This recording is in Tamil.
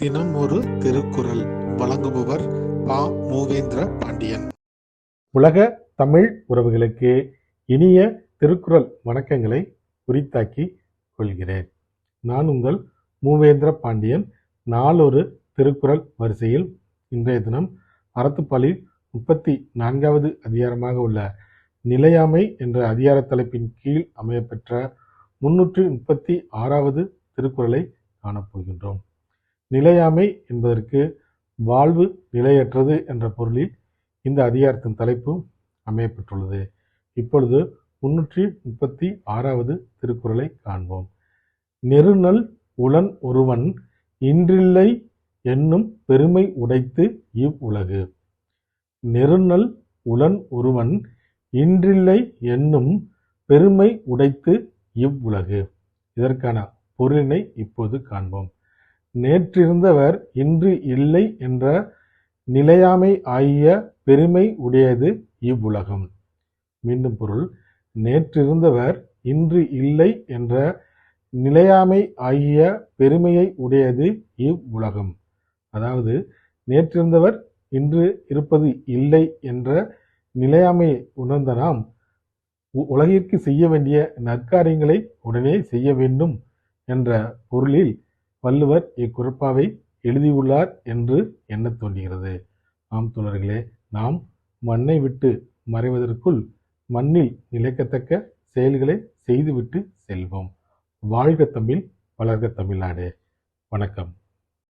தினம் ஒரு திருக்குறள் வழங்குபவர் பா. மூவேந்திர பாண்டியன். உலக தமிழ் உறவுகளுக்கு இனிய திருக்குறள் வணக்கங்களை உரித்தாக்கி கொள்கிறேன். நான் உங்கள் மூவேந்திர பாண்டியன். நாளொரு திருக்குறள் வரிசையில் இன்றைய தினம் அறத்துப்பாலில் 34வது அதிகாரமாக உள்ள நிலையாமை என்ற அதிகார தலைப்பின் கீழ் அமையப்பெற்ற 336வது திருக்குறளை காணப்போகின்றோம். நிலையாமை என்பதற்கு வாழ்வு நிலையற்றது என்ற பொருளில் இந்த அதிகாரத்தின் தலைப்பு அமையப்பெற்றுள்ளது. இப்பொழுது 336வது திருக்குறளை காண்போம். நெருநல் உளன் ஒருவன் இன்றில்லை என்னும் பெருமை உடைத்து இவ்வுலகு. நெருநல் உளன் ஒருவன் இன்றில்லை என்னும் பெருமை உடைத்து இவ்வுலகு. இதற்கான பொருளினை இப்போது காண்போம். நேற்றிருந்தவர் இன்று இல்லை என்ற நிலையாமை ஆகிய பெருமை உடையது இவ்வுலகம். மீண்டும் பொருள். நேற்றிருந்தவர் இன்று இல்லை என்ற நிலையாமை ஆகிய பெருமையை உடையது இவ்வுலகம். அதாவது நேற்றிருந்தவர் இன்று இருப்பது இல்லை என்ற நிலையாமையை உணர்ந்த நாம் உலகிற்கு செய்ய வேண்டிய நற்காரியங்களை உடனே செய்ய வேண்டும் என்ற பொருளில் வள்ளுவர் இக்குறட்பாவை எழுதியுள்ளார் என்று எண்ணத் தோன்றுகிறது. ஆம் தோழர்களே, நாம் மண்ணை விட்டு மறைவதற்குள் மண்ணில் நிலைக்கத்தக்க செயல்களை செய்துவிட்டு செல்வோம். வாழ்க தமிழ், வளர்க தமிழ்நாடு. வணக்கம்.